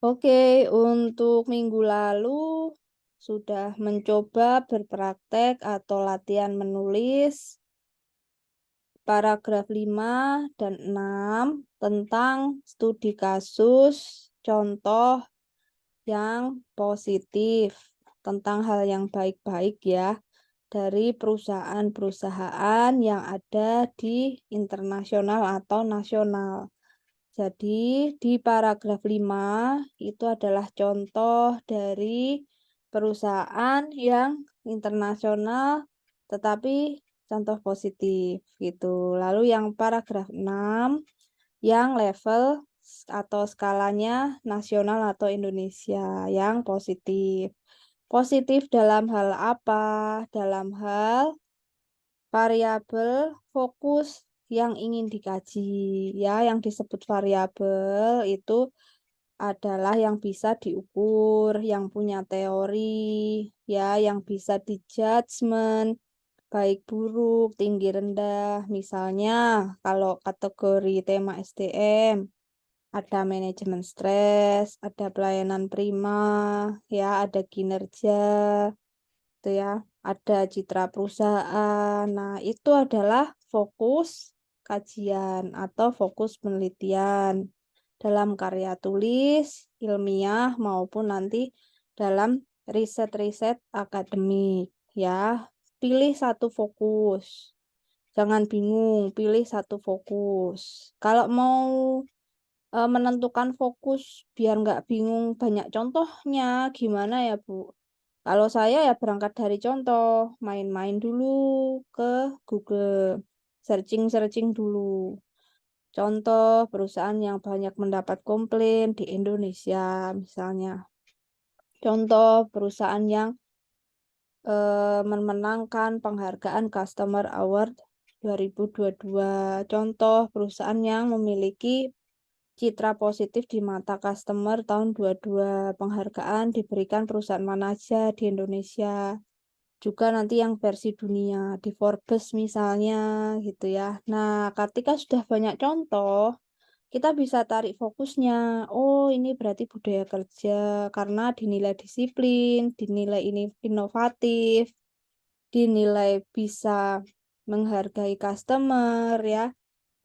Oke, untuk minggu lalu sudah mencoba berpraktek atau latihan menulis paragraf 5 dan 6 tentang studi kasus, contoh yang positif, tentang hal yang baik-baik ya, dari perusahaan-perusahaan yang ada di internasional atau nasional. Jadi di paragraf 5 itu adalah contoh dari perusahaan yang internasional tetapi contoh positif gitu. Lalu yang paragraf 6 yang level atau skalanya nasional atau Indonesia yang positif. Positif dalam hal apa? Dalam hal variabel fokus yang ingin dikaji, ya, yang disebut variabel itu adalah yang bisa diukur, yang punya teori, ya, yang bisa dijudgement, baik buruk, tinggi rendah. Misalnya, kalau kategori tema SDM, ada manajemen stres, ada pelayanan prima, ya, ada kinerja, itu ya, ada citra perusahaan. Nah, itu adalah fokus kajian atau fokus penelitian dalam karya tulis, ilmiah maupun nanti dalam riset-riset akademik ya. Pilih satu fokus. Jangan bingung, pilih satu fokus. Kalau mau menentukan fokus biar nggak bingung banyak contohnya, gimana ya, Bu? Kalau saya ya berangkat dari contoh, main-main dulu ke Google, searching-searching dulu. Contoh perusahaan yang banyak mendapat komplain di Indonesia, misalnya. Contoh perusahaan yang memenangkan penghargaan Customer Award 2022. Contoh perusahaan yang memiliki citra positif di mata customer tahun 22. Penghargaan diberikan perusahaan mana aja di Indonesia. Juga nanti yang versi dunia di Forbes misalnya gitu ya. Nah, ketika sudah banyak contoh, kita bisa tarik fokusnya. Oh, ini berarti budaya kerja karena dinilai disiplin, dinilai ini inovatif, dinilai bisa menghargai customer ya.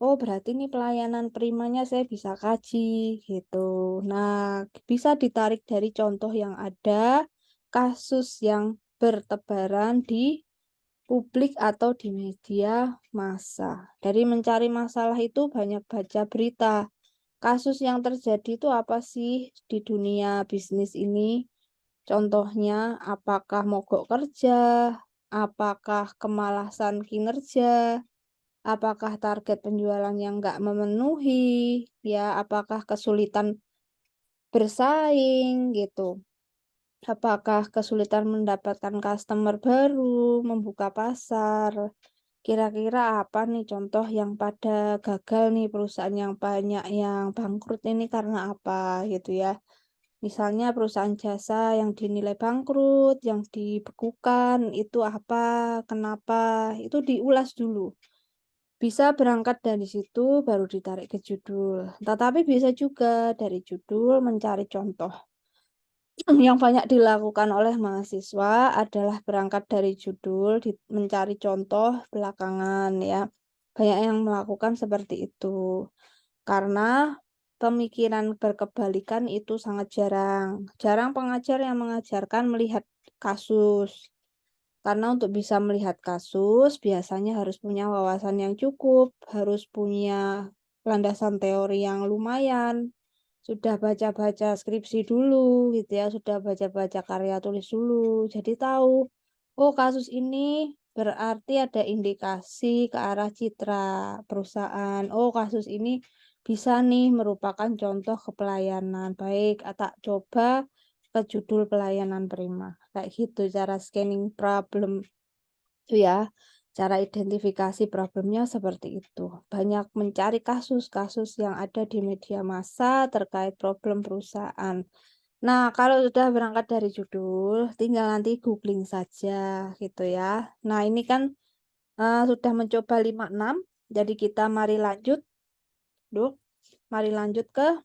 Oh, berarti ini pelayanan primanya saya bisa kaji gitu. Nah, bisa ditarik dari contoh yang ada, kasus yang bertebaran di publik atau di media massa. Dari mencari masalah itu banyak baca berita. Kasus yang terjadi itu apa sih di dunia bisnis ini? Contohnya, apakah mogok kerja? Apakah kemalasan kinerja? Apakah target penjualan yang nggak memenuhi? Ya, apakah kesulitan bersaing gitu? Apakah kesulitan mendapatkan customer baru, membuka pasar? Kira-kira apa nih contoh yang pada gagal nih perusahaan yang banyak yang bangkrut ini karena apa gitu ya. Misalnya perusahaan jasa yang dinilai bangkrut, yang dibekukan itu apa, kenapa, itu diulas dulu. Bisa berangkat dari situ baru ditarik ke judul. Tetapi bisa juga dari judul mencari contoh. Yang banyak dilakukan oleh mahasiswa adalah berangkat dari judul, mencari contoh belakangan ya. Banyak yang melakukan seperti itu. Karena pemikiran berkebalikan itu sangat jarang. Jarang pengajar yang mengajarkan melihat kasus. Karena untuk bisa melihat kasus, biasanya harus punya wawasan yang cukup, harus punya landasan teori yang lumayan, sudah baca-baca skripsi dulu gitu ya, sudah baca-baca karya tulis dulu. Jadi tahu, oh kasus ini berarti ada indikasi ke arah citra perusahaan. Oh kasus ini bisa nih merupakan contoh kepelayanan. Baik, tak coba ke judul pelayanan prima. Kayak gitu cara scanning problem itu ya. Cara identifikasi problemnya seperti itu. Banyak mencari kasus-kasus yang ada di media massa terkait problem perusahaan. Nah, kalau sudah berangkat dari judul, tinggal nanti googling saja gitu ya. Nah, ini kan sudah mencoba 5-6. Jadi kita mari lanjut, Duk. Mari lanjut ke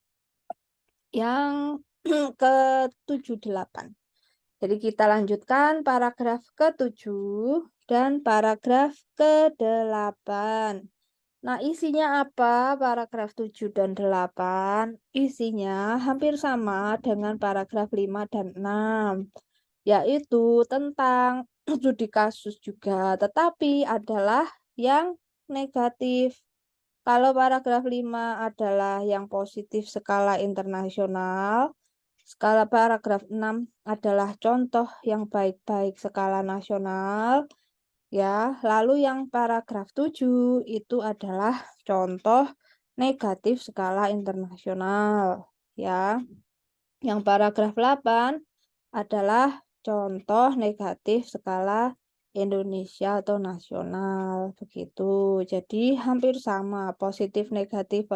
yang ke-78. Jadi kita lanjutkan paragraf ke-7 dan paragraf ke-8. Nah, isinya apa paragraf 7 dan 8? Isinya hampir sama dengan paragraf 5 dan 6, yaitu tentang studi kasus juga, tetapi adalah yang negatif. Kalau paragraf 5 adalah yang positif skala internasional, skala paragraf 6 adalah contoh yang baik-baik skala nasional, ya. Lalu yang paragraf 7 itu adalah contoh negatif skala internasional, ya. Yang paragraf 8 adalah contoh negatif skala Indonesia atau nasional, begitu. Jadi hampir sama, positif negatif.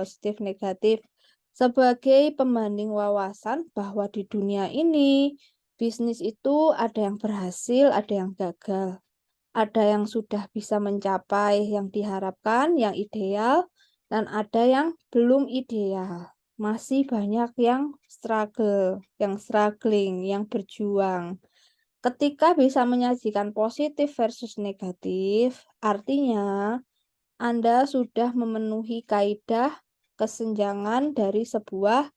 Sebagai pembanding wawasan bahwa di dunia ini, bisnis itu ada yang berhasil, ada yang gagal. Ada yang sudah bisa mencapai yang diharapkan, yang ideal, dan ada yang belum ideal. Masih banyak yang struggle, yang struggling, yang berjuang. Ketika bisa menyajikan positif versus negatif, artinya Anda sudah memenuhi kaidah kesenjangan dari sebuah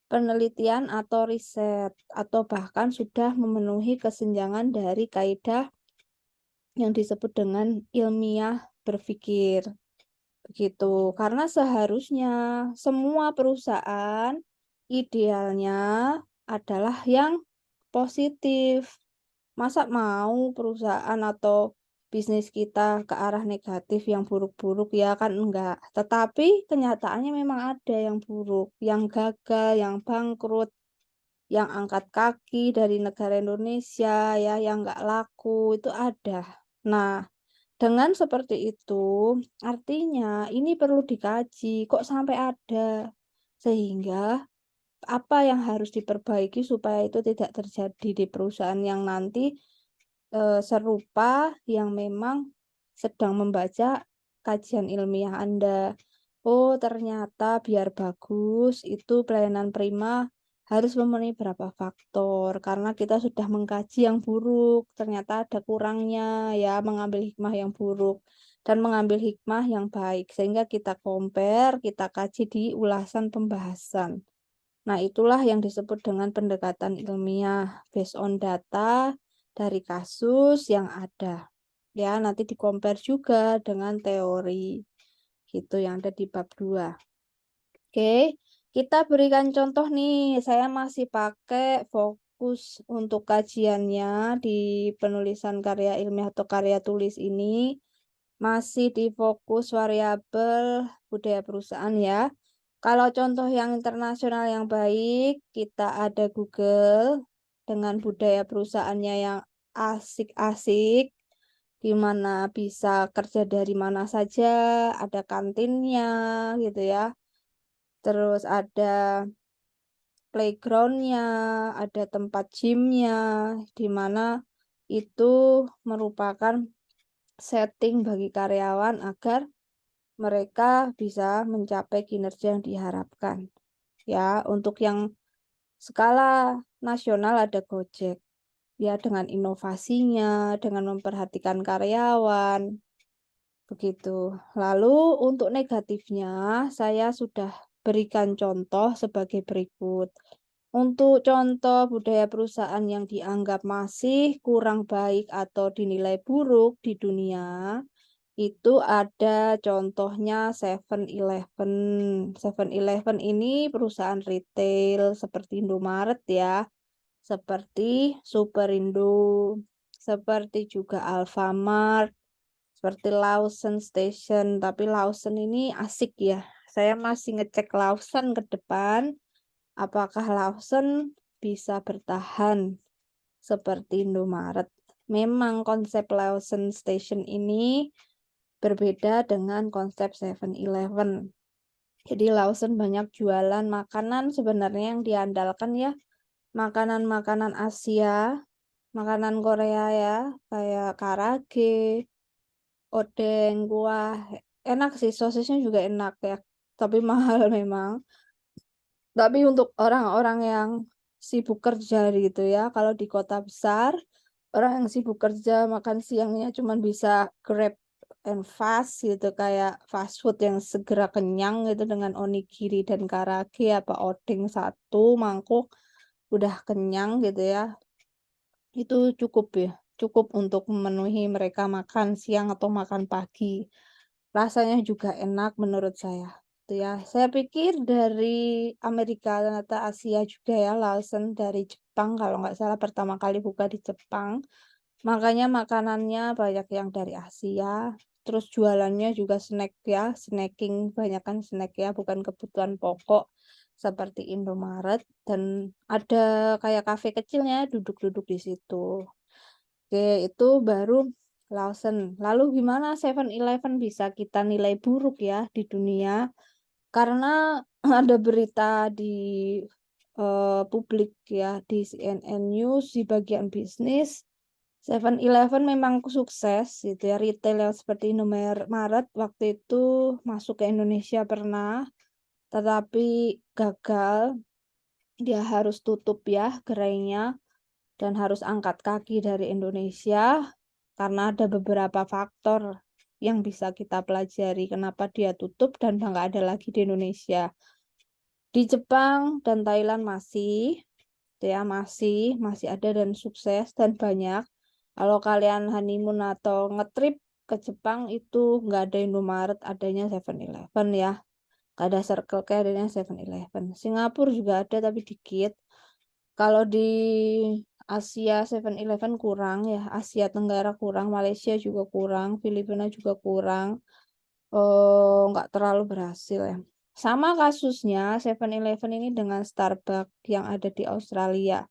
penelitian atau riset, atau bahkan sudah memenuhi kesenjangan dari kaidah yang disebut dengan ilmiah berpikir. Begitu. Karena seharusnya semua perusahaan idealnya adalah yang positif. Masa mau perusahaan atau bisnis kita ke arah negatif yang buruk-buruk, ya kan enggak. Tetapi kenyataannya memang ada yang buruk, yang gagal, yang bangkrut, yang angkat kaki dari negara Indonesia, ya, yang enggak laku, itu ada. Nah, dengan seperti itu, artinya ini perlu dikaji, kok sampai ada. Sehingga apa yang harus diperbaiki supaya itu tidak terjadi di perusahaan yang nanti serupa, yang memang sedang membaca kajian ilmiah Anda. Oh, ternyata biar bagus itu pelayanan prima harus memenuhi berapa faktor, karena kita sudah mengkaji yang buruk, ternyata ada kurangnya, ya, mengambil hikmah yang buruk dan mengambil hikmah yang baik, sehingga kita compare, kita kaji di ulasan pembahasan. Nah, itulah yang disebut dengan pendekatan ilmiah based on data dari kasus yang ada. Ya, nanti di-compare juga dengan teori. Gitu yang ada di bab 2. Oke, kita berikan contoh nih. Saya masih pakai fokus untuk kajiannya di penulisan karya ilmiah atau karya tulis ini. Masih di fokus variabel budaya perusahaan, ya. Kalau contoh yang internasional yang baik, kita ada Google dengan budaya perusahaannya yang asik-asik, di mana bisa kerja dari mana saja, ada kantinnya gitu ya. Terus ada playgroundnya, ada tempat gymnya, di mana itu merupakan setting bagi karyawan agar mereka bisa mencapai kinerja yang diharapkan. Ya, untuk yang skala nasional ada Gojek. Ya, dengan inovasinya, dengan memperhatikan karyawan, begitu. Lalu untuk negatifnya, saya sudah berikan contoh sebagai berikut. Untuk contoh budaya perusahaan yang dianggap masih kurang baik atau dinilai buruk di dunia, itu ada contohnya 7-Eleven. 7-Eleven ini perusahaan retail seperti Indomaret, ya, seperti Superindo, seperti juga Alfamart, seperti Lawson Station. Tapi Lawson ini asik ya. Saya masih ngecek Lawson ke depan, apakah Lawson bisa bertahan seperti Indomaret. Memang konsep Lawson Station ini berbeda dengan konsep 7-Eleven. Jadi Lawson banyak jualan makanan sebenarnya yang diandalkan, ya, makanan-makanan Asia, makanan Korea, ya, kayak karage, odeng, kuah. Enak sih, sosisnya juga enak ya, tapi mahal memang. Tapi untuk orang-orang yang sibuk kerja gitu ya, kalau di kota besar, orang yang sibuk kerja makan siangnya cuman bisa grab and fast gitu, kayak fast food yang segera kenyang gitu dengan onigiri dan karage apa odeng satu mangkuk udah kenyang gitu ya. Itu cukup ya, cukup untuk memenuhi mereka makan siang atau makan pagi. Rasanya juga enak menurut saya, gitu ya. Saya pikir dari Amerika ternyata Asia juga ya, Lawson dari Jepang kalau nggak salah pertama kali buka di Jepang. Makanya makanannya banyak yang dari Asia, terus jualannya juga snack ya, snacking, banyakan snack ya, bukan kebutuhan pokok seperti Indomaret dan ada kayak kafe kecilnya duduk-duduk di situ. Oke, itu baru Lawson. Lalu gimana 7-Eleven bisa kita nilai buruk ya di dunia? Karena ada berita di publik ya, di CNN News, di bagian bisnis, 7-Eleven memang sukses gitu ya, retail yang seperti Indomaret waktu itu masuk ke Indonesia pernah, tetapi gagal, dia harus tutup ya gerainya dan harus angkat kaki dari Indonesia karena ada beberapa faktor yang bisa kita pelajari kenapa dia tutup dan nggak ada lagi di Indonesia. Di Jepang dan Thailand masih, ya masih ada dan sukses dan banyak. Kalau kalian honeymoon atau ngetrip ke Jepang itu nggak ada Indomaret, adanya 7-Eleven ya. Nggak ada Circle K, adanya 7-Eleven. Singapura juga ada tapi dikit. Kalau di Asia 7-Eleven kurang ya, Asia Tenggara kurang, Malaysia juga kurang, Filipina juga kurang. Nggak terlalu berhasil ya. Sama kasusnya 7-Eleven ini dengan Starbucks yang ada di Australia.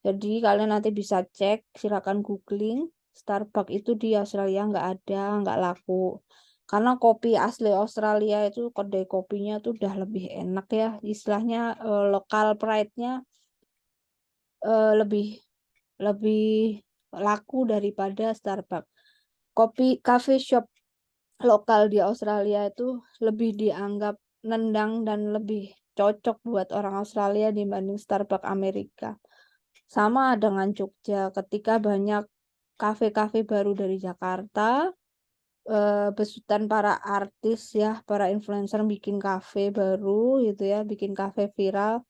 Jadi kalian nanti bisa cek, silakan googling. Starbucks itu di Australia nggak ada, nggak laku. Karena kopi asli Australia itu kedai kopinya tuh udah lebih enak ya. Istilahnya lokal pride-nya lebih lebih laku daripada Starbucks. Kopi cafe shop lokal di Australia itu lebih dianggap nendang dan lebih cocok buat orang Australia dibanding Starbucks Amerika. Sama dengan Jogja, ketika banyak kafe-kafe baru dari Jakarta, besutan para artis ya, para influencer bikin kafe baru gitu ya, bikin kafe viral.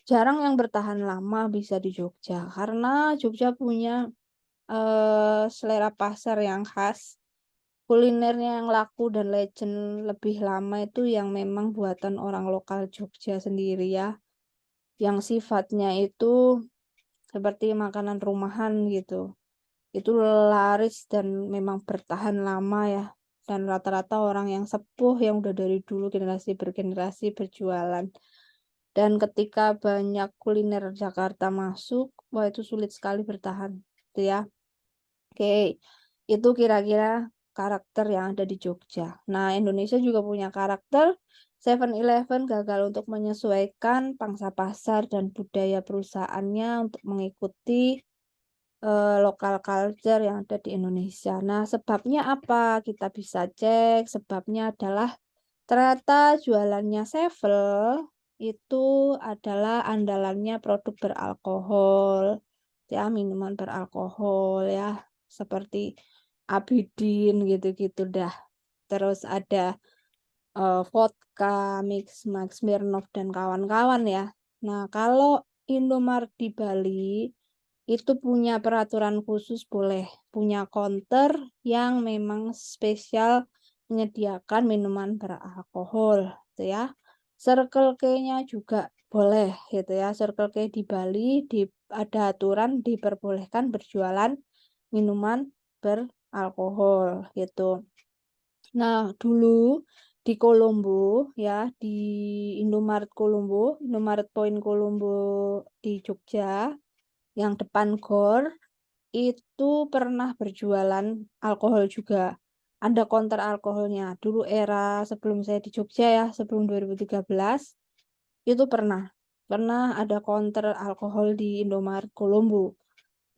Jarang yang bertahan lama bisa di Jogja, karena Jogja punya selera pasar yang khas. Kulinernya yang laku dan legend lebih lama itu yang memang buatan orang lokal Jogja sendiri ya. Yang sifatnya itu seperti makanan rumahan gitu. Itu laris dan memang bertahan lama ya. Dan rata-rata orang yang sepuh yang udah dari dulu generasi bergenerasi berjualan. Dan ketika banyak kuliner Jakarta masuk, wah itu sulit sekali bertahan. Gitu ya. Oke, itu kira-kira karakter yang ada di Jogja. Nah, Indonesia juga punya karakter. 7-Eleven gagal untuk menyesuaikan pangsa pasar dan budaya perusahaannya untuk mengikuti lokal culture yang ada di Indonesia. Nah, sebabnya apa? Kita bisa cek. Sebabnya adalah ternyata jualannya Sevel itu adalah andalannya produk beralkohol, ya minuman beralkohol ya, seperti Abidin gitu-gitu dah. Terus ada vodka, Mix Max, Smirnoff dan kawan-kawan ya. Nah, kalau Indomaret di Bali itu punya peraturan khusus boleh punya counter yang memang spesial menyediakan minuman beralkohol gitu ya. Circle K-nya juga boleh gitu ya. Circle K di Bali ada aturan diperbolehkan berjualan minuman beralkohol gitu. Nah, dulu di Kolombo ya, di Indomaret Kolombo, Indomaret Point Kolombo di Jogja, yang depan GOR itu pernah berjualan alkohol juga. Ada konter alkoholnya. Dulu era sebelum saya di Jogja ya, sebelum 2013, itu pernah. Pernah ada konter alkohol di Indomaret Kolombo.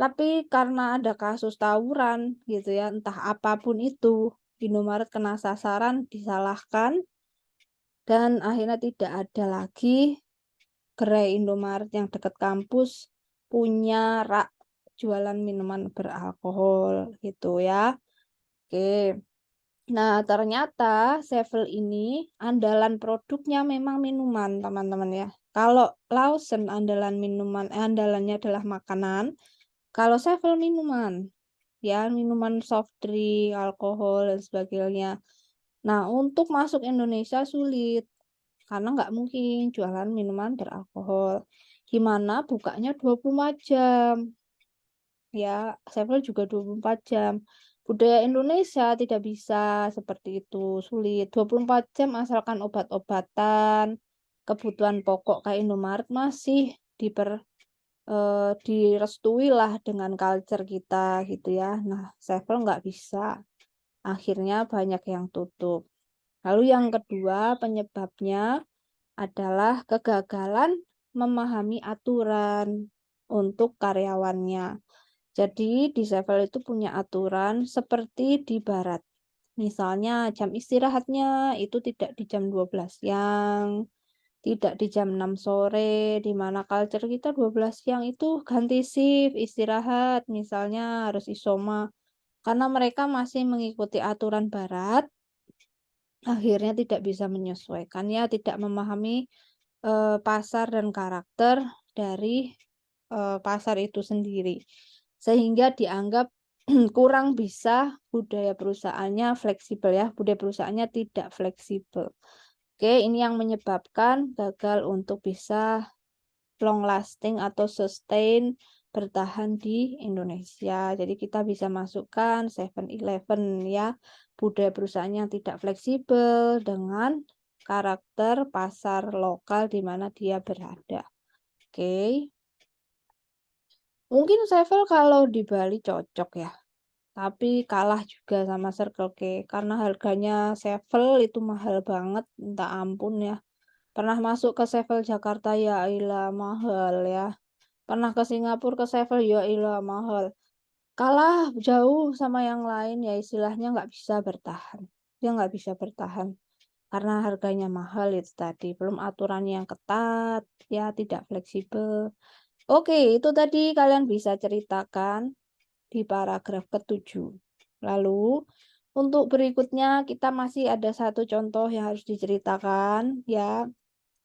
Tapi karena ada kasus tawuran gitu ya, entah apapun itu, Indomaret kena sasaran, disalahkan, dan akhirnya tidak ada lagi gerai Indomaret yang dekat kampus punya rak jualan minuman beralkohol gitu ya. Oke. Nah, ternyata Sevel ini andalan produknya memang minuman, teman-teman ya. Kalau Lawson andalannya adalah makanan, kalau Sevel minuman, ya minuman soft drink, alkohol dan sebagainya. Nah, untuk masuk Indonesia sulit karena nggak mungkin jualan minuman beralkohol. Gimana bukanya 24 jam. Ya, Sevel juga 24 jam. Budaya Indonesia tidak bisa seperti itu, sulit. 24 jam asalkan obat-obatan, kebutuhan pokok kayak Indomaret masih direstui lah dengan culture kita gitu ya. Nah, Sevel nggak bisa. Akhirnya banyak yang tutup. Lalu yang kedua penyebabnya adalah kegagalan memahami aturan untuk karyawannya. Jadi di Sevel itu punya aturan seperti di barat. Misalnya jam istirahatnya itu tidak di jam 12 siang, tidak di jam 6 sore, di mana culture kita 12 siang itu ganti shift istirahat, misalnya harus isoma. Karena mereka masih mengikuti aturan barat, akhirnya tidak bisa menyesuaikan ya, tidak memahami pasar dan karakter dari pasar itu sendiri. Sehingga dianggap kurang bisa budaya perusahaannya fleksibel ya, budaya perusahaannya tidak fleksibel. Oke, ini yang menyebabkan gagal untuk bisa long lasting atau sustain bertahan di Indonesia. Jadi kita bisa masukkan 7-Eleven ya, budaya perusahaan yang tidak fleksibel dengan karakter pasar lokal di mana dia berada. Oke. Mungkin Sevel kalau di Bali cocok ya, tapi kalah juga sama Circle K karena harganya Sevel itu mahal banget, minta ampun ya. Pernah masuk ke Sevel Jakarta ya ilah mahal ya. Pernah ke Singapura ke Sevel ya ilah mahal. Kalah jauh sama yang lain ya istilahnya nggak bisa bertahan. Dia nggak bisa bertahan karena harganya mahal itu tadi. Belum aturan yang ketat, ya tidak fleksibel. Oke, itu tadi kalian bisa ceritakan di paragraf ke-7. Lalu, untuk berikutnya kita masih ada satu contoh yang harus diceritakan ya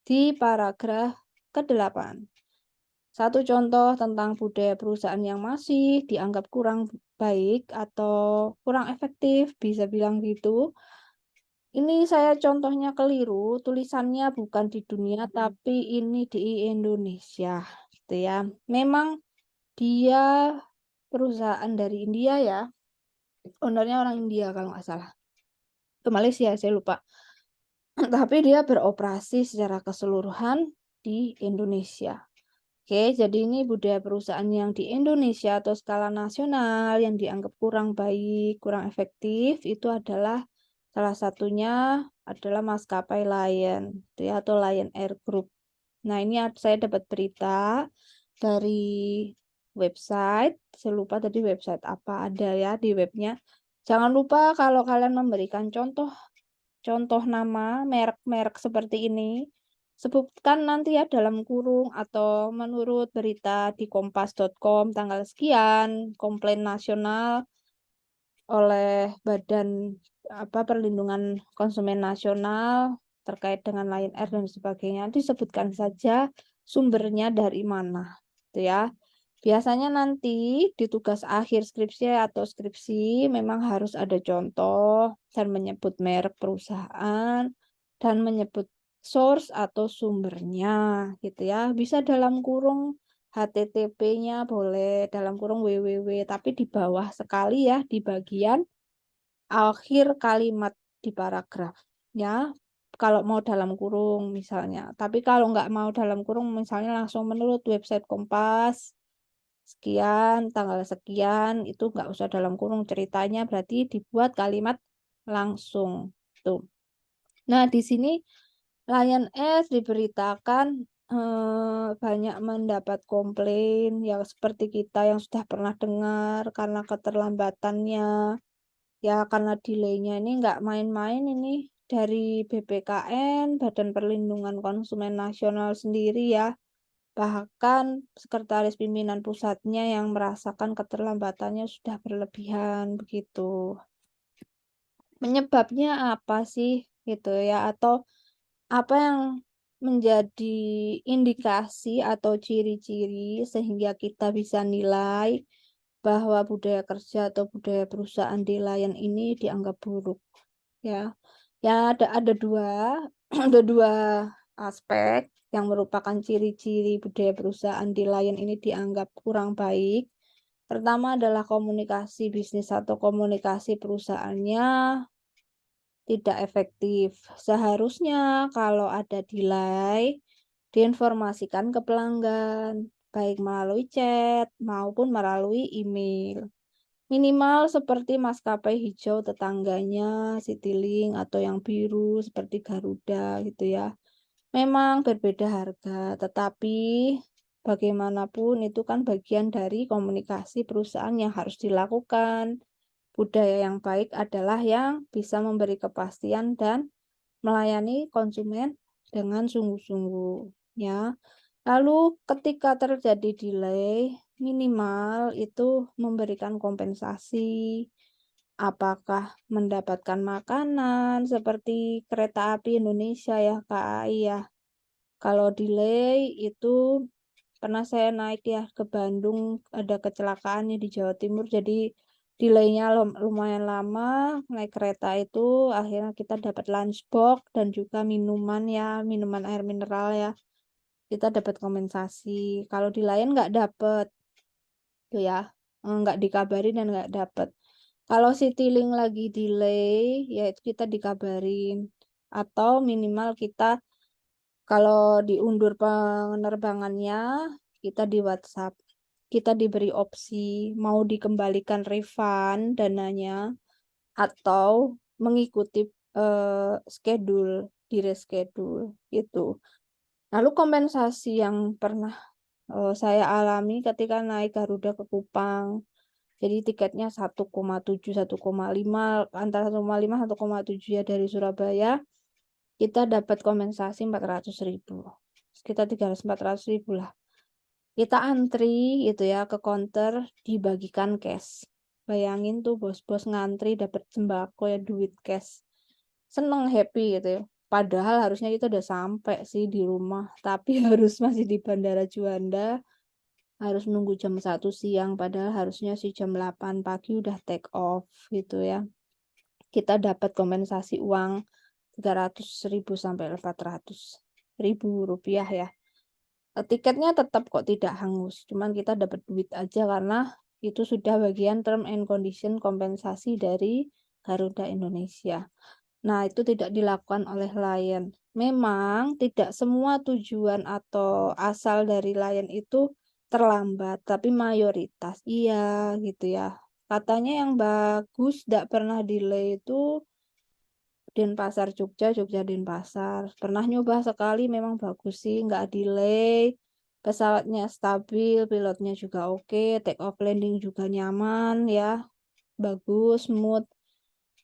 di paragraf ke-8. Satu contoh tentang budaya perusahaan yang masih dianggap kurang baik atau kurang efektif, bisa bilang gitu. Ini saya contohnya keliru, tulisannya bukan di dunia, tapi ini di Indonesia, gitu ya. Memang dia perusahaan dari India ya, ownernya orang India kalau nggak salah. Ke Malaysia, saya lupa. Tapi dia beroperasi secara keseluruhan di Indonesia. Oke, jadi ini budaya perusahaan yang di Indonesia atau skala nasional yang dianggap kurang baik, kurang efektif, itu adalah salah satunya adalah maskapai Lion, gitu ya, atau Lion Air Group. Nah, ini saya dapat berita dari website, saya lupa tadi website apa ada ya di webnya. Jangan lupa kalau kalian memberikan contoh nama merek-merek seperti ini, sebutkan nanti ya dalam kurung atau menurut berita di kompas.com tanggal sekian, komplain nasional oleh Badan Perlindungan Konsumen Nasional terkait dengan Lion Air dan sebagainya. Disebutkan saja sumbernya dari mana, gitu ya. Biasanya nanti di tugas akhir skripsi atau skripsi memang harus ada contoh dan menyebut merek perusahaan dan menyebut source atau sumbernya gitu ya. Bisa dalam kurung HTTP-nya boleh dalam kurung www tapi di bawah sekali ya di bagian akhir kalimat di paragraf ya. Kalau mau dalam kurung misalnya. Tapi kalau nggak mau dalam kurung misalnya langsung menurut website Kompas sekian, tanggal sekian, itu nggak usah dalam kurung ceritanya, berarti dibuat kalimat langsung. Tuh. Nah, di sini Lion Air diberitakan banyak mendapat komplain, ya seperti kita yang sudah pernah dengar karena keterlambatannya, ya karena delay-nya ini nggak main-main ini dari BPKN, Badan Perlindungan Konsumen Nasional sendiri ya. Bahkan sekretaris pimpinan pusatnya yang merasakan keterlambatannya sudah berlebihan begitu. Penyebabnya apa sih gitu ya, atau apa yang menjadi indikasi atau ciri-ciri sehingga kita bisa nilai bahwa budaya kerja atau budaya perusahaan di Lion ini dianggap buruk ya. Ya ada dua ada dua aspek yang merupakan ciri-ciri budaya perusahaan di Lion ini dianggap kurang baik. Pertama adalah komunikasi bisnis atau komunikasi perusahaannya tidak efektif. Seharusnya kalau ada delay, diinformasikan ke pelanggan, baik melalui chat maupun melalui email. Minimal seperti maskapai hijau tetangganya, Citylink, atau yang biru seperti Garuda gitu ya. Memang berbeda harga, tetapi bagaimanapun itu kan bagian dari komunikasi perusahaan yang harus dilakukan. Budaya yang baik adalah yang bisa memberi kepastian dan melayani konsumen dengan sungguh-sungguh, ya. Lalu ketika terjadi delay, minimal itu memberikan kompensasi, apakah mendapatkan makanan seperti kereta api Indonesia ya, KAI ya. Kalau delay itu pernah saya naik ya ke Bandung, ada kecelakaannya di Jawa Timur, jadi delaynya lumayan lama naik kereta itu, akhirnya kita dapat lunchbox dan juga minuman ya, minuman air mineral ya. Kita dapat kompensasi. Kalau di lain nggak dapet, tuh ya, nggak dikabarin dan nggak dapet. Kalau Citylink lagi delay, ya itu kita dikabarin. Atau minimal kita kalau diundur penerbangannya, kita di WhatsApp. Kita diberi opsi mau dikembalikan refund dananya atau mengikuti schedule, di reschedule gitu. Lalu kompensasi yang pernah saya alami ketika naik Garuda ke Kupang. Jadi tiketnya 1,7, 1,5, antara 1,5 1,7 ya dari Surabaya. Kita dapat kompensasi 400.000. Sekitar 300-400.000 lah. Kita antri gitu ya ke counter dibagikan cash. Bayangin tuh bos-bos ngantri dapat sembako ya, duit cash. Seneng, happy gitu ya. Padahal harusnya kita udah sampai sih di rumah, tapi harus masih di Bandara Juanda, harus nunggu jam 1 siang, padahal harusnya sih jam 8 pagi udah take off gitu ya. Kita dapat kompensasi uang 300.000 sampai 400.000 rupiah ya. Tiketnya tetap kok tidak hangus, cuman kita dapat duit aja karena itu sudah bagian term and condition kompensasi dari Garuda Indonesia. Nah, itu tidak dilakukan oleh Lion. Memang tidak semua tujuan atau asal dari Lion itu terlambat, tapi mayoritas iya gitu ya. Katanya yang bagus tidak pernah delay itu Denpasar Jogja, Jogja Denpasar. Pernah nyoba sekali, memang bagus sih, nggak delay. Pesawatnya stabil, pilotnya juga oke, take off landing juga nyaman ya, bagus, smooth.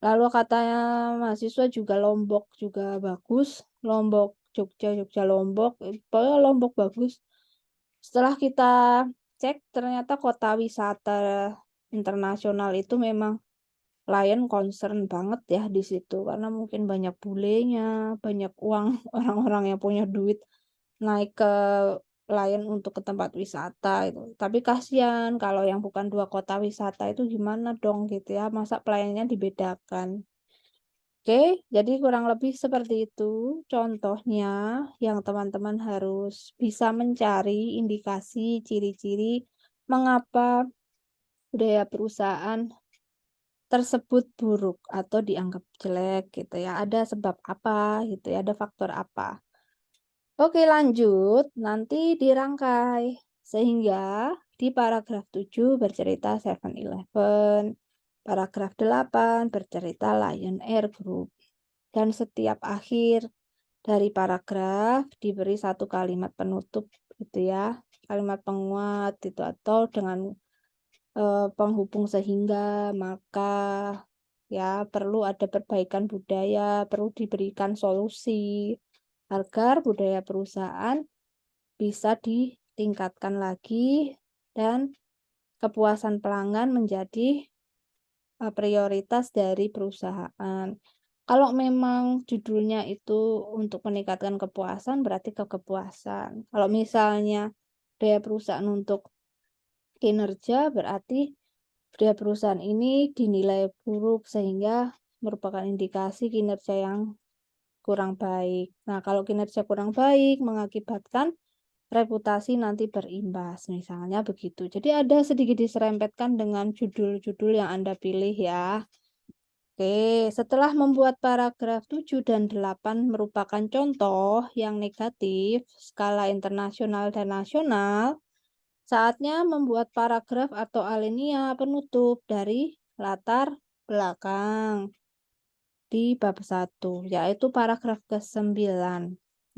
Lalu katanya mahasiswa juga Lombok juga bagus, Lombok Jogja, Jogja Lombok, pokoknya Lombok bagus. Setelah kita cek, ternyata kota wisata internasional itu memang Lion concern banget ya di situ karena mungkin banyak bulenya, banyak uang orang-orang yang punya duit naik ke Lion untuk ke tempat wisata itu. Tapi kasihan kalau yang bukan dua kota wisata itu gimana dong gitu ya, masa pelayanannya dibedakan. Oke, jadi kurang lebih seperti itu contohnya yang teman-teman harus bisa mencari indikasi ciri-ciri mengapa budaya perusahaan tersebut buruk atau dianggap jelek gitu ya. Ada sebab apa gitu ya, ada faktor apa. Oke, lanjut. Nanti dirangkai sehingga di paragraf 7 bercerita 7-Eleven, paragraf 8 bercerita Lion Air Group. Dan setiap akhir dari paragraf diberi satu kalimat penutup gitu ya. Kalimat penguat itu atau dengan penghubung sehingga, maka, ya, perlu ada perbaikan budaya, perlu diberikan solusi agar budaya perusahaan bisa ditingkatkan lagi dan kepuasan pelanggan menjadi prioritas dari perusahaan. Kalau memang judulnya itu untuk meningkatkan kepuasan, berarti ke kepuasan. Kalau misalnya budaya perusahaan untuk kinerja, berarti budaya perusahaan ini dinilai buruk sehingga merupakan indikasi kinerja yang kurang baik. Nah, kalau kinerja kurang baik mengakibatkan reputasi nanti berimbas, misalnya begitu. Jadi ada sedikit diserempetkan dengan judul-judul yang Anda pilih ya. Oke, setelah membuat paragraf 7 dan 8 merupakan contoh yang negatif, skala internasional dan nasional, saatnya membuat paragraf atau alinea penutup dari latar belakang di bab 1, yaitu paragraf ke-9.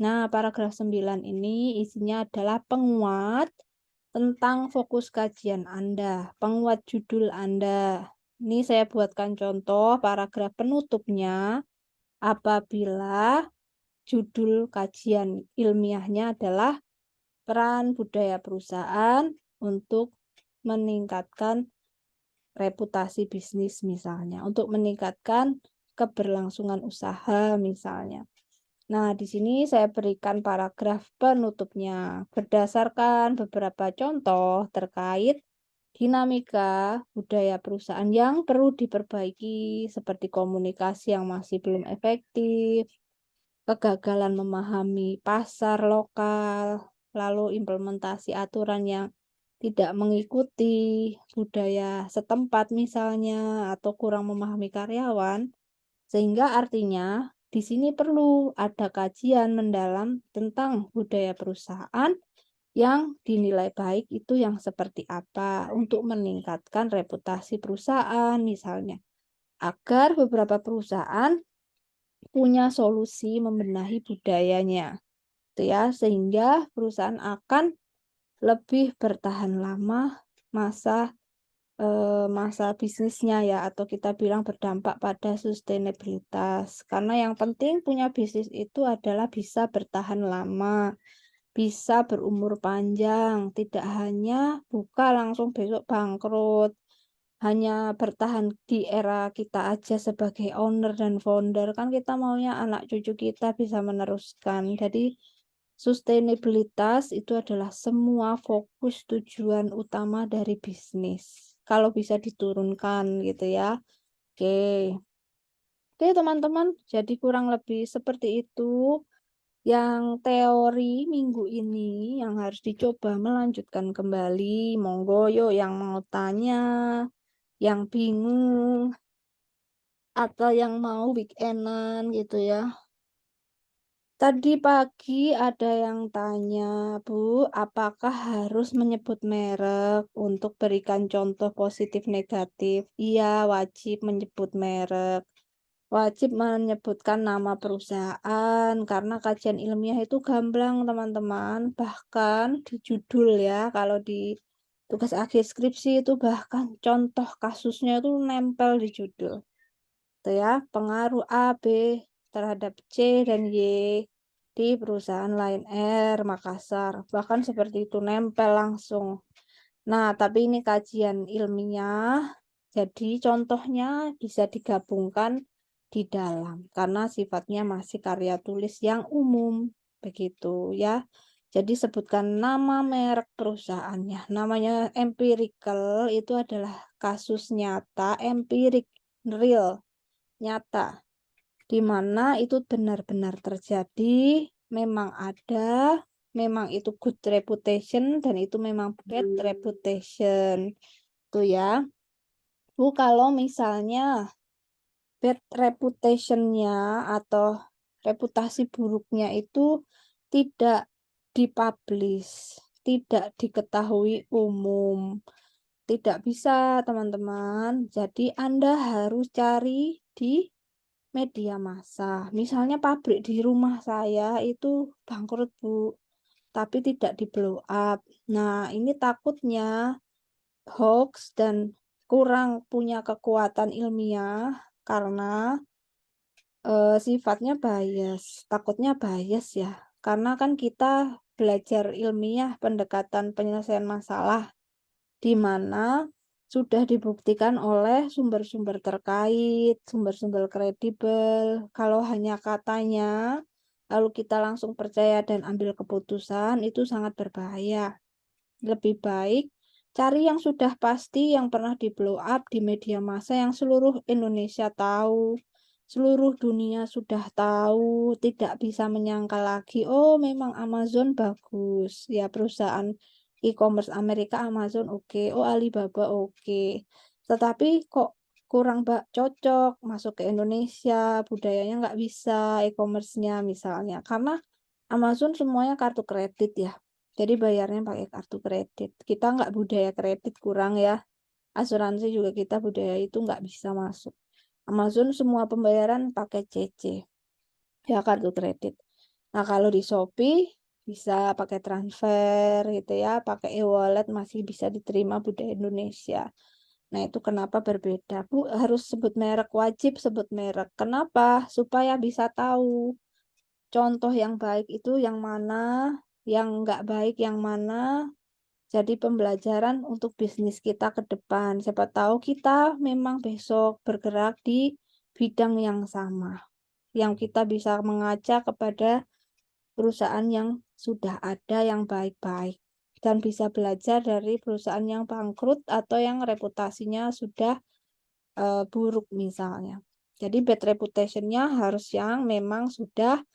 Nah, paragraf 9 ini isinya adalah penguat tentang fokus kajian Anda, penguat judul Anda. Ini saya buatkan contoh paragraf penutupnya apabila judul kajian ilmiahnya adalah peran budaya perusahaan untuk meningkatkan reputasi bisnis misalnya, untuk meningkatkan keberlangsungan usaha misalnya. Nah, di sini saya berikan paragraf penutupnya berdasarkan beberapa contoh terkait dinamika budaya perusahaan yang perlu diperbaiki seperti komunikasi yang masih belum efektif, kegagalan memahami pasar lokal, lalu implementasi aturan yang tidak mengikuti budaya setempat misalnya, atau kurang memahami karyawan, sehingga artinya di sini perlu ada kajian mendalam tentang budaya perusahaan yang dinilai baik itu yang seperti apa untuk meningkatkan reputasi perusahaan misalnya, agar beberapa perusahaan punya solusi membenahi budayanya, gitu ya, sehingga perusahaan akan lebih bertahan lama masa masa bisnisnya ya, atau kita bilang berdampak pada sustainabilitas. Karena yang penting punya bisnis itu adalah bisa bertahan lama, bisa berumur panjang, tidak hanya buka langsung besok bangkrut, hanya bertahan di era kita aja sebagai owner dan founder, kan kita maunya anak cucu kita bisa meneruskan. Jadi sustainabilitas itu adalah semua fokus tujuan utama dari bisnis. Kalau bisa diturunkan gitu ya. Oke. Oke, teman-teman. Jadi kurang lebih seperti itu yang teori minggu ini yang harus dicoba melanjutkan kembali. Monggo yuk yang mau tanya, yang bingung, atau yang mau weekendan gitu ya. Tadi pagi ada yang tanya, Bu, apakah harus menyebut merek untuk berikan contoh positif negatif? Iya, wajib menyebut merek. Wajib menyebutkan nama perusahaan karena kajian ilmiah itu gamblang, teman-teman. Bahkan di judul ya, kalau di tugas akhir skripsi itu bahkan contoh kasusnya itu nempel di judul. Itu ya, pengaruh A, B terhadap C dan Y di perusahaan Lion Air Makassar. Bahkan seperti itu nempel langsung. Nah, tapi ini kajian ilmiah, jadi contohnya bisa digabungkan di dalam karena sifatnya masih karya tulis yang umum, begitu ya. Jadi sebutkan nama merek perusahaannya. Namanya empirical itu adalah kasus nyata, empirik, real, nyata, di mana itu benar-benar terjadi, memang ada, memang itu good reputation, dan itu memang bad reputation. Tuh ya. Bu, kalau misalnya bad reputation-nya atau reputasi buruknya itu tidak dipublish, tidak diketahui umum, tidak bisa, teman-teman. Jadi Anda harus cari di media massa. Misalnya pabrik di rumah saya itu bangkrut, Bu, tapi tidak di blow up. Nah, ini takutnya hoax dan kurang punya kekuatan ilmiah karena sifatnya bias, takutnya bias ya. Karena kan kita belajar ilmiah pendekatan penyelesaian masalah di mana sudah dibuktikan oleh sumber-sumber terkait, sumber-sumber kredibel. Kalau hanya katanya, lalu kita langsung percaya dan ambil keputusan, itu sangat berbahaya. Lebih baik cari yang sudah pasti, yang pernah di blow up di media massa, yang seluruh Indonesia tahu, seluruh dunia sudah tahu, tidak bisa menyangkal lagi, oh memang Amazon bagus, ya perusahaan e-commerce Amerika Amazon oke, oh Alibaba oke. Tetapi kok kurang cocok masuk ke Indonesia, budayanya nggak bisa e-commerce-nya misalnya, karena Amazon semuanya kartu kredit ya. Jadi bayarnya pakai kartu kredit. Kita nggak budaya kredit kurang ya. Asuransi juga kita budaya itu nggak bisa masuk. Amazon semua pembayaran pakai CC, ya kartu kredit. Nah kalau di Shopee bisa pakai transfer gitu ya, pakai e-wallet masih bisa diterima budaya Indonesia. Nah itu kenapa berbeda. Bu harus sebut merek, wajib sebut merek. Kenapa? Supaya bisa tahu contoh yang baik itu yang mana, yang nggak baik yang mana. Jadi pembelajaran untuk bisnis kita ke depan. Siapa tahu kita memang besok bergerak di bidang yang sama. Yang kita bisa mengajak kepada perusahaan yang sudah ada yang baik-baik. Dan bisa belajar dari perusahaan yang bangkrut atau yang reputasinya sudah buruk misalnya. Jadi bad reputation-nya harus yang memang sudah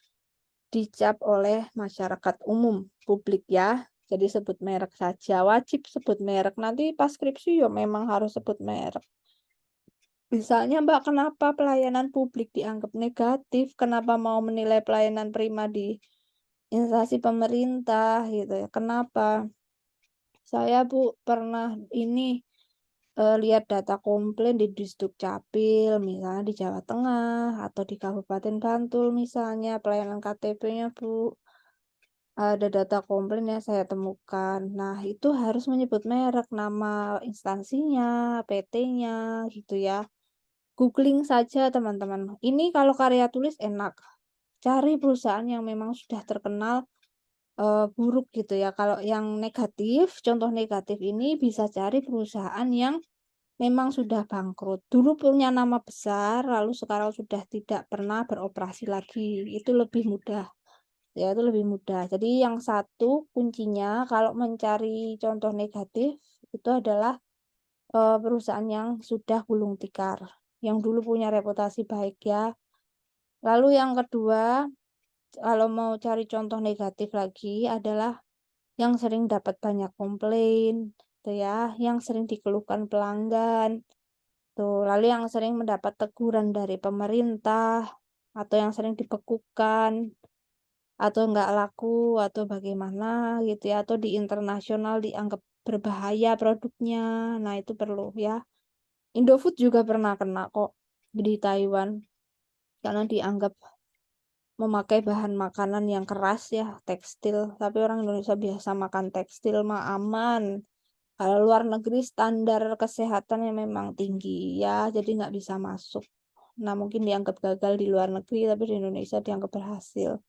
dicap oleh masyarakat umum, publik ya. Jadi sebut merek saja, wajib sebut merek. Nanti pas skripsi ya memang harus sebut merek. Misalnya Mbak, kenapa pelayanan publik dianggap negatif? Kenapa mau menilai pelayanan prima di instansi pemerintah gitu ya? Kenapa? Saya Bu pernah ini lihat data komplain di Disduk Capil, misalnya di Jawa Tengah atau di Kabupaten Bantul misalnya pelayanan KTP-nya Bu. Ada data komplain yang saya temukan. Nah, itu harus menyebut merek, nama instansinya, PT-nya, gitu ya. Googling saja, teman-teman. Ini kalau karya tulis enak. Cari perusahaan yang memang sudah terkenal buruk gitu ya. Kalau yang negatif, contoh negatif ini bisa cari perusahaan yang memang sudah bangkrut. Dulu punya nama besar, lalu sekarang sudah tidak pernah beroperasi lagi. Itu lebih mudah. Ya, itu lebih mudah. Jadi yang satu kuncinya kalau mencari contoh negatif itu adalah perusahaan yang sudah gulung tikar, yang dulu punya reputasi baik ya. Lalu yang kedua, kalau mau cari contoh negatif lagi adalah yang sering dapat banyak komplain, tuh ya, yang sering dikeluhkan pelanggan, tuh. Lalu yang sering mendapat teguran dari pemerintah atau yang sering dibekukan atau nggak laku atau bagaimana gitu ya, atau di internasional dianggap berbahaya produknya. Nah itu perlu ya. Indofood juga pernah kena kok di Taiwan karena dianggap memakai bahan makanan yang keras ya, tekstil, tapi orang Indonesia biasa makan tekstil mah aman. Kalau luar negeri standar kesehatannya memang tinggi ya, jadi nggak bisa masuk. Nah mungkin dianggap gagal di luar negeri tapi di Indonesia dianggap berhasil.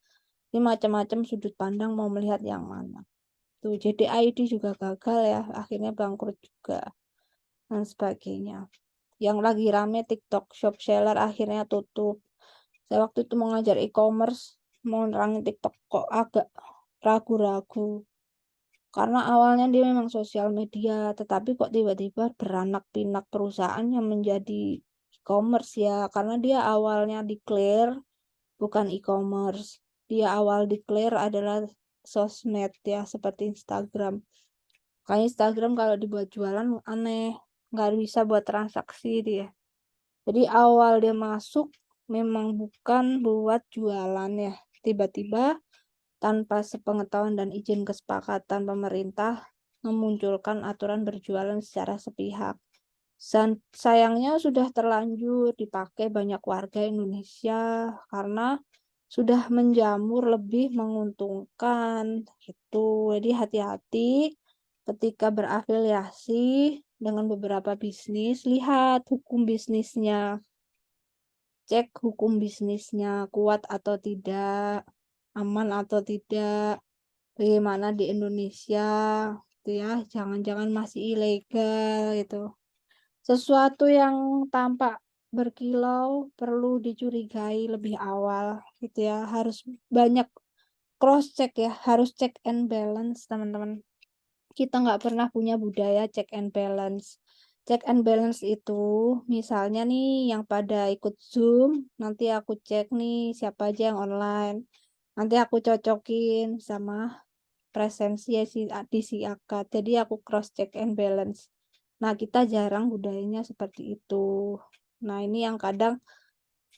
Ini macam-macam sudut pandang mau melihat yang mana. Tuh, JDID juga gagal ya, akhirnya bangkrut juga, dan sebagainya. Yang lagi rame TikTok shop seller akhirnya tutup. Saya waktu itu mau ngajar e-commerce, mau nerangin TikTok kok agak ragu-ragu. Karena awalnya dia memang sosial media, tetapi kok tiba-tiba beranak pinak perusahaan yang menjadi e-commerce ya. Karena dia awalnya declare bukan e-commerce. Dia awal declare adalah sosmed ya, seperti Instagram. Kayak Instagram kalau dibuat jualan aneh, nggak bisa buat transaksi dia. Jadi awal dia masuk memang bukan buat jualan ya. Tiba-tiba tanpa sepengetahuan dan izin kesepakatan pemerintah memunculkan aturan berjualan secara sepihak. Sayangnya sudah terlanjur dipakai banyak warga Indonesia karena sudah menjamur lebih menguntungkan gitu. Jadi hati-hati ketika berafiliasi dengan beberapa bisnis, lihat hukum bisnisnya. cek hukum bisnisnya kuat atau tidak, aman atau tidak, bagaimana di Indonesia, gitu ya, jangan-jangan masih ilegal gitu. Sesuatu yang tampak berkilau perlu dicurigai lebih awal gitu ya, harus banyak cross check ya, harus check and balance teman-teman. Kita nggak pernah punya budaya check and balance. Check and balance itu misalnya nih yang pada ikut Zoom, nanti aku cek nih siapa aja yang online. Nanti aku cocokin sama presensi ya di si akad. Jadi aku cross check and balance. Nah, kita jarang budayanya seperti itu. Nah, ini yang kadang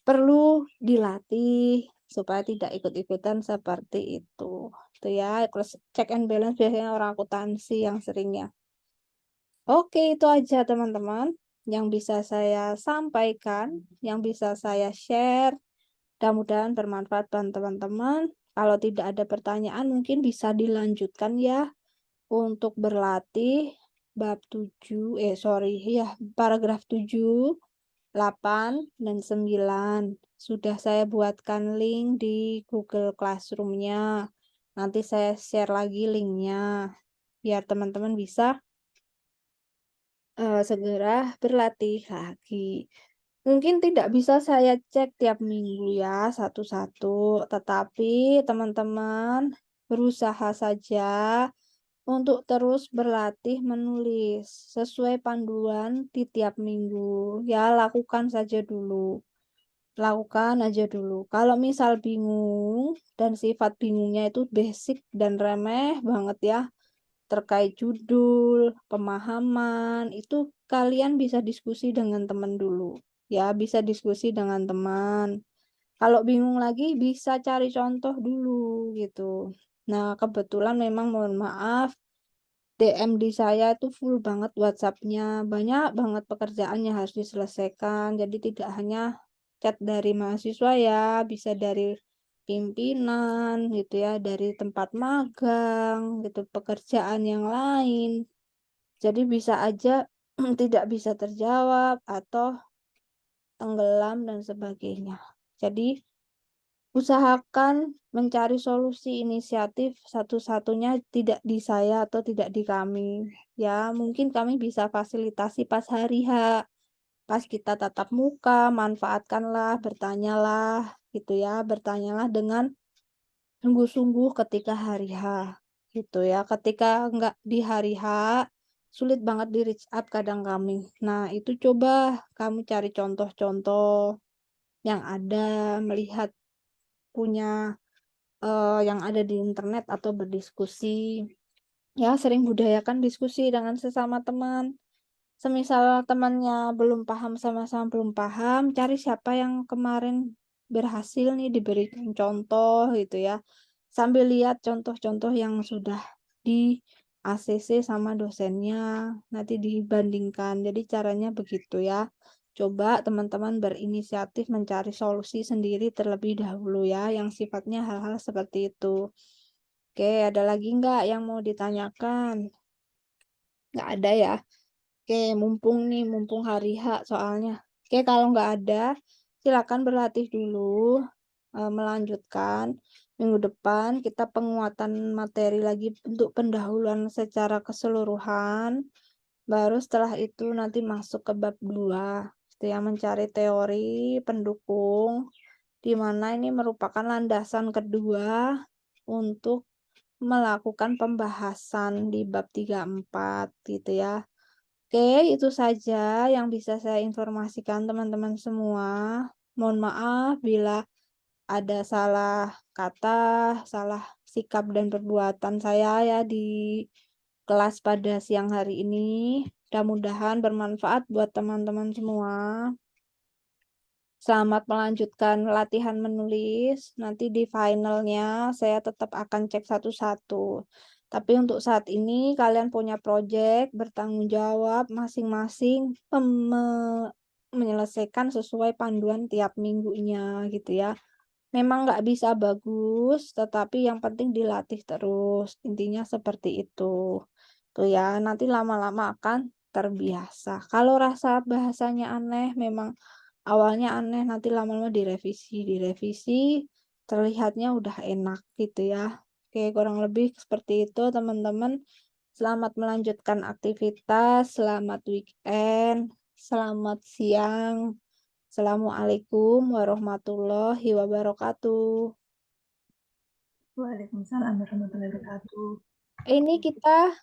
perlu dilatih supaya tidak ikut-ikutan seperti itu. Itu ya, cross check and balance biasanya orang akuntansi yang seringnya. Oke, itu aja teman-teman yang bisa saya sampaikan, yang bisa saya share. Mudah-mudahan bermanfaat buat teman-teman. Kalau tidak ada pertanyaan mungkin bisa dilanjutkan ya untuk berlatih bab 7, ya, paragraf 7, 8, dan 9. Sudah saya buatkan link di Google Classroom-nya. Nanti saya share lagi linknya biar teman-teman bisa segera berlatih lagi. Mungkin tidak bisa saya cek tiap minggu ya, satu-satu, tetapi teman-teman berusaha saja untuk terus berlatih menulis sesuai panduan di tiap minggu. Ya, lakukan saja dulu. Lakukan aja dulu. Kalau misal bingung dan sifat bingungnya itu basic dan remeh banget ya, terkait judul, pemahaman, itu kalian bisa diskusi dengan teman dulu. Ya, bisa diskusi dengan teman. Kalau bingung lagi bisa cari contoh dulu gitu. Nah, kebetulan memang mohon maaf DM di saya itu full banget WhatsApp-nya. Banyak banget pekerjaan yang harus diselesaikan. Jadi tidak hanya chat dari mahasiswa ya, bisa dari pimpinan gitu ya, dari tempat magang gitu, pekerjaan yang lain. Jadi bisa aja tidak bisa terjawab atau tenggelam dan sebagainya. Jadi usahakan mencari solusi inisiatif satu-satunya tidak di saya atau tidak di kami. Ya, mungkin kami bisa fasilitasi pas hari H, pas kita tatap muka, manfaatkanlah, bertanyalah, gitu ya, bertanyalah dengan sungguh-sungguh ketika hari H, gitu ya. Ketika nggak di hari H, sulit banget di reach up kadang kami. Nah, itu coba kamu cari contoh-contoh yang ada, melihat punya yang ada di internet atau berdiskusi. Ya, sering budayakan diskusi dengan sesama teman. Semisal temannya belum paham, sama-sama belum paham, cari siapa yang kemarin berhasil nih diberikan contoh gitu ya. Sambil lihat contoh-contoh yang sudah di ACC sama dosennya, nanti dibandingkan. Jadi caranya begitu ya. Coba teman-teman berinisiatif mencari solusi sendiri terlebih dahulu ya, yang sifatnya hal-hal seperti itu. Oke, ada lagi nggak yang mau ditanyakan? Nggak ada ya? Oke, mumpung hari H soalnya. Oke, kalau nggak ada, silakan berlatih dulu, melanjutkan. Minggu depan kita penguatan materi lagi untuk pendahuluan secara keseluruhan. Baru setelah itu nanti masuk ke bab 2, itu yang mencari teori pendukung, di mana ini merupakan landasan kedua untuk melakukan pembahasan di bab 3, 4 gitu ya. Oke, itu saja yang bisa saya informasikan teman-teman semua. Mohon maaf bila ada salah kata, salah sikap dan perbuatan saya ya di kelas pada siang hari ini. Mudah-mudahan bermanfaat buat teman-teman semua. Selamat melanjutkan latihan menulis. Nanti di finalnya saya tetap akan cek satu-satu. Tapi untuk saat ini kalian punya proyek, bertanggung jawab masing-masing menyelesaikan sesuai panduan tiap minggunya gitu ya. Memang nggak bisa bagus, tetapi yang penting dilatih terus. Intinya seperti itu. Tuh ya, nanti lama-lama akan terbiasa. Kalau rasa bahasanya aneh, memang awalnya aneh, nanti lama-lama direvisi, terlihatnya udah enak gitu ya. Oke, kurang lebih seperti itu teman-teman. Selamat melanjutkan aktivitas, selamat weekend, selamat siang. Assalamualaikum warahmatullahi wabarakatuh. Waalaikumsalam warahmatullahi wabarakatuh. Ini kita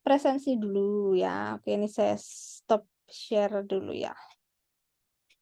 presensi dulu ya. Oke, ini saya stop share dulu ya.